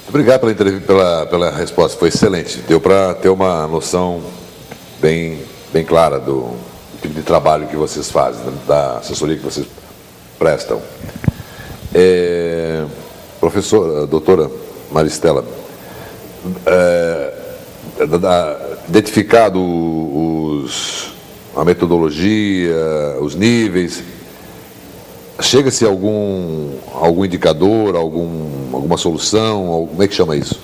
Obrigado pela resposta, foi excelente. Deu para ter uma noção bem clara do tipo de trabalho que vocês fazem, da assessoria que vocês prestam. Professora, doutora Maristela, identificado a metodologia, os níveis, chega-se a algum indicador, alguma solução, como é que chama isso?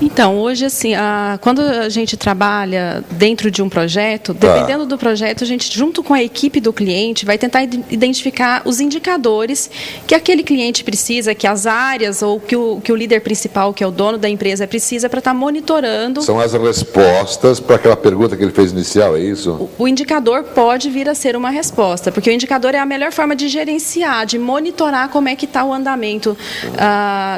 Então, hoje, assim, quando a gente trabalha dentro de um projeto, dependendo do projeto, a gente, junto com a equipe do cliente, vai tentar identificar os indicadores que aquele cliente precisa, que as áreas ou que o líder principal, que é o dono da empresa, precisa para estar monitorando. São as respostas para aquela pergunta que ele fez inicial, é isso? O indicador pode vir a ser uma resposta, porque o indicador é a melhor forma de gerenciar, de monitorar como é que está o andamento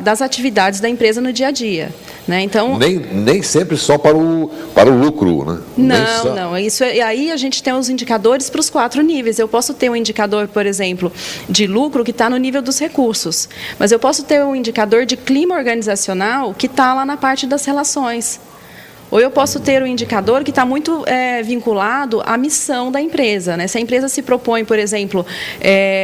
das atividades da empresa no dia a dia. Né? Então, nem sempre só para o lucro, né? Não. Aí a gente tem os indicadores para os 4 níveis. Eu posso ter um indicador, por exemplo, de lucro que está no nível dos recursos, mas eu posso ter um indicador de clima organizacional que está lá na parte das relações. Ou eu posso ter um indicador que está muito vinculado à missão da empresa. Né? Se a empresa se propõe, por exemplo,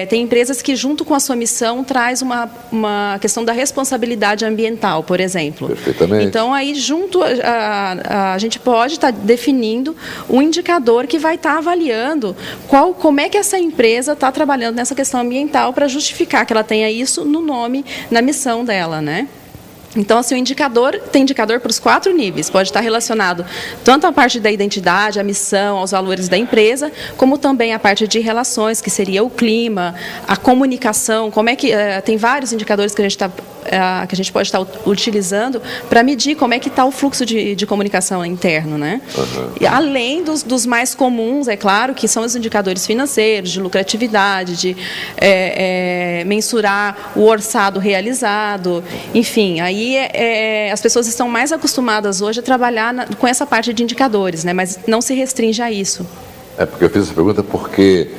tem empresas que, junto com a sua missão, traz uma questão da responsabilidade ambiental, por exemplo. Perfeitamente. Então, aí, junto, a gente pode estar definindo um indicador que vai estar avaliando como é que essa empresa está trabalhando nessa questão ambiental para justificar que ela tenha isso no nome, na missão dela, né? Então, assim, tem indicador para os 4 níveis. Pode estar relacionado tanto à parte da identidade, à missão, aos valores da empresa, como também à parte de relações, que seria o clima, a comunicação. Como é que tem vários indicadores que a gente pode estar utilizando para medir como é que está o fluxo de comunicação interno, né? Uhum. E além dos mais comuns, é claro, que são os indicadores financeiros, de lucratividade, de mensurar o orçado realizado, enfim, aí as pessoas estão mais acostumadas hoje a trabalhar com essa parte de indicadores, né? Mas não se restringe a isso. Porque eu fiz essa pergunta porque,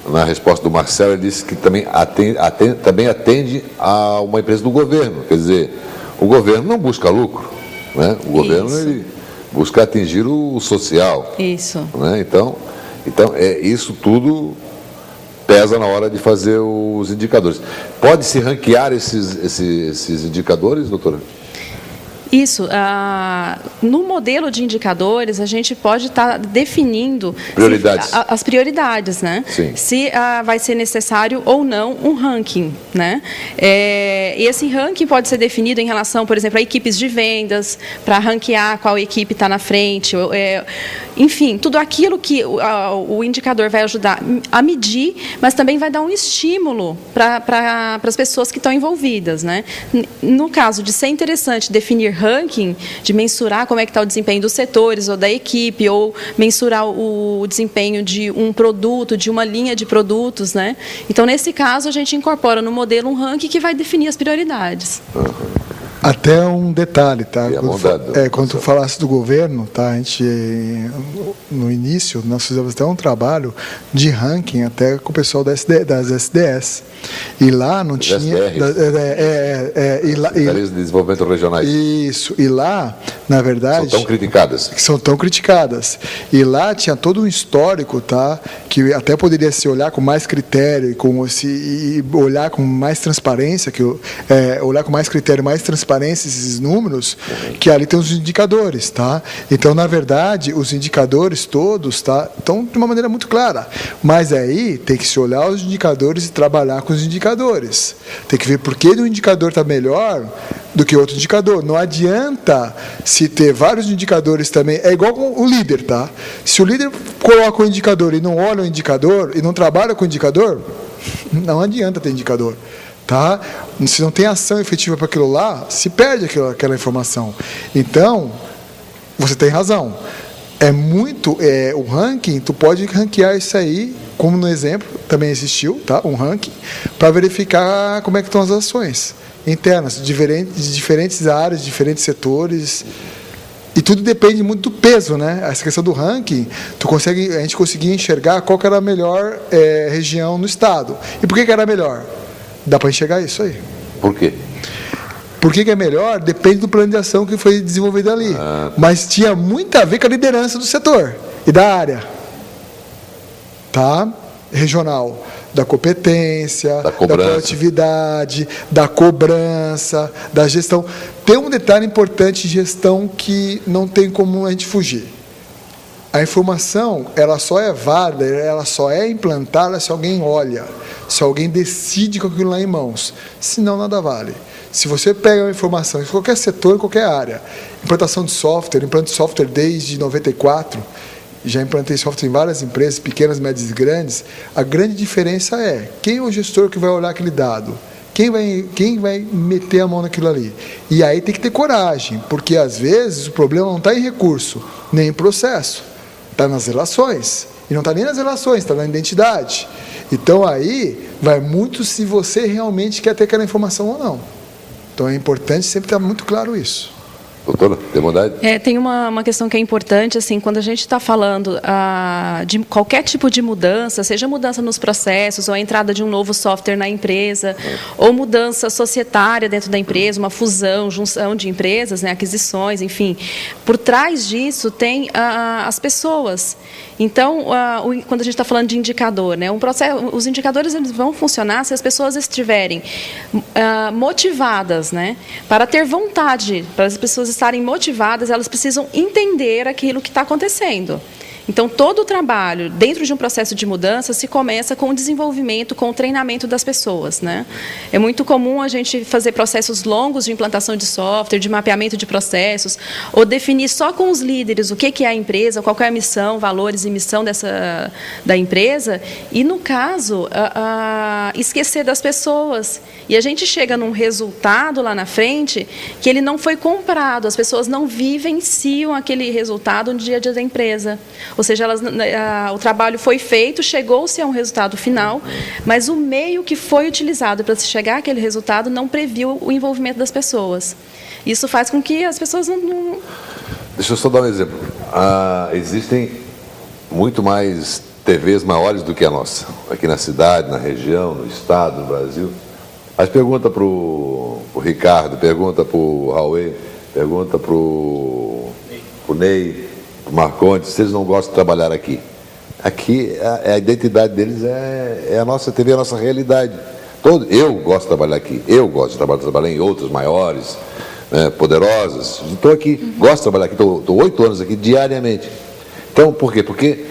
na resposta do Marcelo, ele disse que também atende a uma empresa do governo. Quer dizer, o governo não busca lucro, né? O governo ele busca atingir o social. Isso. Né? Então isso tudo pesa na hora de fazer os indicadores. Pode-se ranquear esses indicadores, doutora? Isso. No modelo de indicadores, a gente pode estar definindo as prioridades, né? Sim. Se vai ser necessário ou não um ranking, né? E esse ranking pode ser definido em relação, por exemplo, a equipes de vendas, para ranquear qual equipe está na frente. Enfim, tudo aquilo que o indicador vai ajudar a medir, mas também vai dar um estímulo para as pessoas que estão envolvidas, né? No caso de ser interessante definir ranking, de mensurar como é que está o desempenho dos setores ou da equipe, ou mensurar o desempenho de um produto, de uma linha de produtos, né? Então, nesse caso, a gente incorpora no modelo um ranking que vai definir as prioridades. Até um detalhe, tá? Quando tu Marcelo. falasse do governo, tá? A gente, no início, nós fizemos até um trabalho de ranking até com o pessoal das SDS. E lá não tinha... Secretarias de Desenvolvimento Regionais. Isso. E lá, na verdade... São tão criticadas. E lá tinha todo um histórico, tá? Que até poderia se olhar com mais critério e olhar com mais transparência, olhar com mais critério, mais transparência esses números, que ali tem os indicadores, tá? Então, na verdade, os indicadores todos, tá, estão de uma maneira muito clara. Mas aí tem que se olhar os indicadores e trabalhar com os indicadores. Tem que ver por que um indicador está melhor do que outro indicador. Não adianta se ter vários indicadores também. É igual com o líder, tá? Se o líder coloca o indicador e não olha o indicador e não trabalha com o indicador, não adianta ter indicador. Tá? Se não tem ação efetiva para aquilo lá, se perde aquela informação. Então, você tem razão. O ranking, tu pode ranquear isso aí, como no exemplo, também existiu, tá? Um ranking, para verificar como é que estão as ações internas, de diferentes áreas, diferentes setores. E tudo depende muito do peso, né? Essa questão do ranking, a gente conseguia enxergar qual que era a melhor região no estado. E por que era melhor? Dá para enxergar isso aí. Por quê? Por que é melhor? Depende do plano de ação que foi desenvolvido ali. Mas tinha muito a ver com a liderança do setor e da área. Tá? Regional. Da competência, da proatividade, da cobrança, da gestão. Tem um detalhe importante de gestão que não tem como a gente fugir. A informação, ela só é válida, ela só é implantada se alguém olha, se alguém decide com aquilo lá em mãos. Senão, nada vale. Se você pega uma informação em qualquer setor, em qualquer área, implantação de software, implanto de software desde 94, já implantei software em várias empresas, pequenas, médias e grandes, a grande diferença é quem é o gestor que vai olhar aquele dado, quem vai meter a mão naquilo ali. E aí tem que ter coragem, porque às vezes o problema não está em recurso, nem em processo, está nas relações. E não está nem nas relações, está na identidade. Então aí vai muito se você realmente quer ter aquela informação ou não. Então é importante sempre estar muito claro isso. Doutora, tem bondade? Tem uma questão que é importante, assim, quando a gente está falando de qualquer tipo de mudança, seja mudança nos processos, ou a entrada de um novo software na empresa, ou mudança societária dentro da empresa, uma fusão, junção de empresas, né, aquisições, enfim. Por trás disso tem as pessoas. Então, quando a gente está falando de indicador, né, os indicadores eles vão funcionar se as pessoas estiverem motivadas, né, para ter vontade, para as pessoas estarem motivadas, elas precisam entender aquilo que está acontecendo. Então, todo o trabalho dentro de um processo de mudança se começa com o desenvolvimento, com o treinamento das pessoas, né? É muito comum a gente fazer processos longos de implantação de software, de mapeamento de processos, ou definir só com os líderes o que é a empresa, qual é a missão, valores e missão da empresa, e, no caso, esquecer das pessoas. E a gente chega num resultado lá na frente que ele não foi comprado, as pessoas não vivenciam aquele resultado no dia a dia da empresa. Ou seja, o trabalho foi feito, chegou-se a um resultado final, mas o meio que foi utilizado para se chegar àquele resultado não previu o envolvimento das pessoas. Isso faz com que as pessoas não... Deixa eu só dar um exemplo. Existem muito mais TVs maiores do que a nossa, aqui na cidade, na região, no estado, no Brasil. Mas pergunta para o Ricardo, pergunta para o Raul, pergunta para o Ney, Marcondes, se eles não gostam de trabalhar aqui. Aqui, a identidade deles é a nossa TV, a nossa realidade. Eu gosto de trabalhar aqui, eu gosto de trabalhar em outras maiores, poderosas. Estou aqui, gosto de trabalhar aqui, estou 8 anos aqui diariamente. Então, por quê? Porque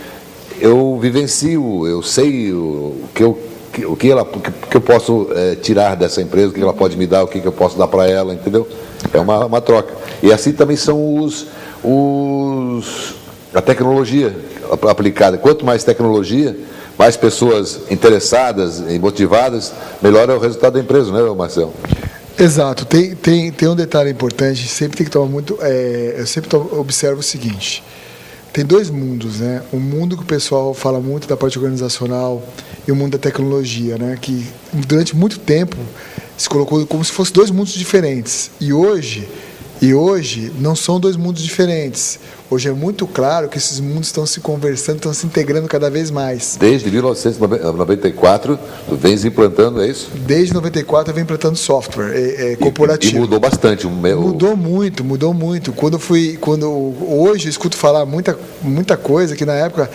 eu vivencio, eu sei o que eu posso tirar dessa empresa, o que ela pode me dar, o que eu posso dar para ela, entendeu? É uma troca. E assim também são a tecnologia aplicada. Quanto mais tecnologia, mais pessoas interessadas e motivadas, melhor é o resultado da empresa, não é, Marcelo? Exato. Tem um detalhe importante, sempre tem que tomar muito... eu sempre observo o seguinte, tem dois mundos, né? Um mundo que o pessoal fala muito da parte organizacional e o mundo da tecnologia, né? Que durante muito tempo se colocou como se fossem dois mundos diferentes. E hoje não são dois mundos diferentes. Hoje é muito claro que esses mundos estão se conversando, estão se integrando cada vez mais. Desde 1994, tu vens implantando, é isso? Desde 94 eu venho implantando software corporativo. E mudou bastante. Mudou muito. Hoje eu escuto falar muita coisa que na época...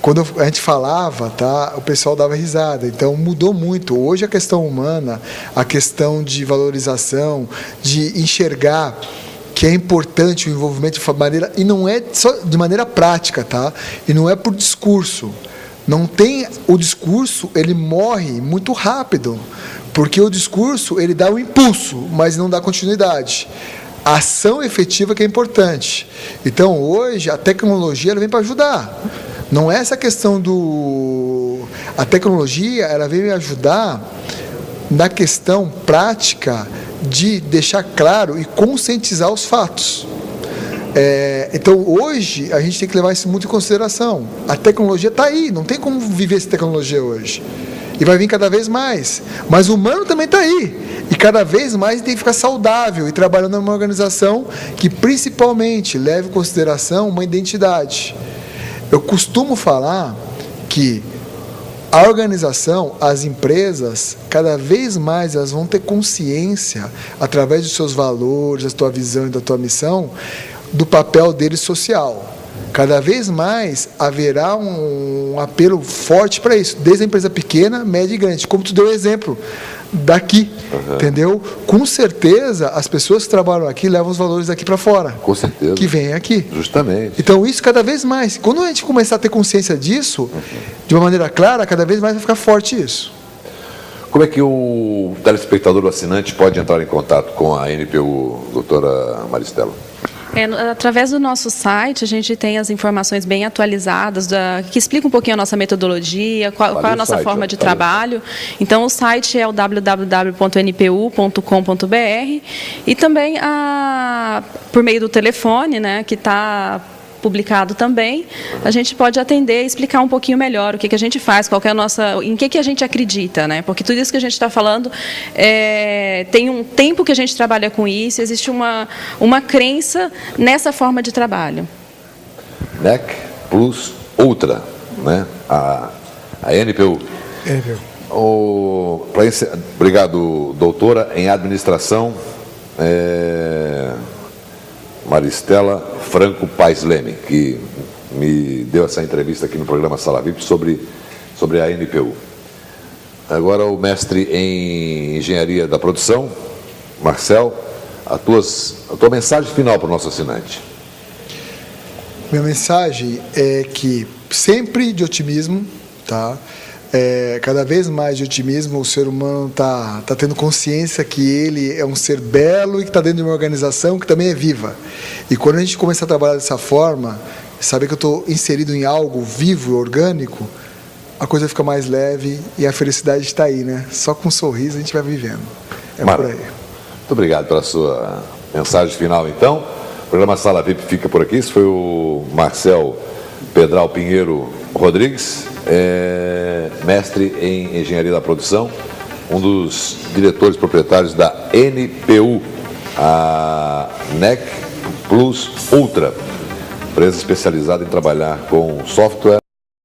Quando a gente falava, tá, o pessoal dava risada. Então, mudou muito. Hoje, a questão humana, a questão de valorização, de enxergar que é importante o envolvimento de maneira... E não é só de maneira prática, tá? E não é por discurso. Não tem... O discurso, ele morre muito rápido. Porque o discurso, ele dá o impulso, mas não dá continuidade. A ação efetiva que é importante. Então, hoje, a tecnologia ela vem para ajudar. Não é essa questão A tecnologia, ela vem me ajudar na questão prática de deixar claro e conscientizar os fatos. Então, hoje, a gente tem que levar isso muito em consideração. A tecnologia está aí, não tem como viver essa tecnologia hoje. E vai vir cada vez mais. Mas o humano também está aí. E cada vez mais tem que ficar saudável e trabalhando numa organização que, principalmente, leve em consideração uma identidade. Eu costumo falar que A organização, as empresas, cada vez mais elas vão ter consciência, através dos seus valores, da tua visão e da tua missão, do papel deles social. Cada vez mais haverá um apelo forte para isso, desde a empresa pequena, média e grande, como tu deu exemplo daqui, entendeu? Com certeza, as pessoas que trabalham aqui levam os valores daqui para fora. Com certeza. Que vêm aqui. Justamente. Então, isso cada vez mais. Quando a gente começar a ter consciência disso, de uma maneira clara, cada vez mais vai ficar forte isso. Como é que o telespectador, o assinante, pode entrar em contato com a NPU, doutora Maristela? Através do nosso site, a gente tem as informações bem atualizadas, que explicam um pouquinho a nossa metodologia, qual é a nossa forma de trabalho. Então, o site é o www.npu.com.br e também por meio do telefone, né, que está publicado também, a gente pode atender e explicar um pouquinho melhor o que a gente faz, qual que é a nossa, em que a gente acredita, né? Porque tudo isso que a gente está falando tem um tempo que a gente trabalha com isso, existe uma crença nessa forma de trabalho. NEC Plus Ultra, né? A NPU. Obrigado, doutora em administração. Maristela Franco Paes Leme, que me deu essa entrevista aqui no programa Sala VIP sobre a NPU. Agora o mestre em Engenharia da Produção, Marcel, a tua mensagem final para o nosso assinante. Minha mensagem é que sempre de otimismo, tá? Cada vez mais de otimismo, o ser humano está tendo consciência que ele é um ser belo e que está dentro de uma organização que também é viva. E quando a gente começa a trabalhar dessa forma, saber que eu estou inserido em algo vivo e orgânico, a coisa fica mais leve e a felicidade está aí, né? Só com um sorriso a gente vai vivendo. Por aí. Muito obrigado pela sua mensagem final, então. O programa Sala VIP fica por aqui. Esse foi o Marcel Pedral Pinheiro Rodrigues, mestre em Engenharia da Produção, um dos diretores proprietários da NPU, a NEC Plus Ultra, empresa especializada em trabalhar com software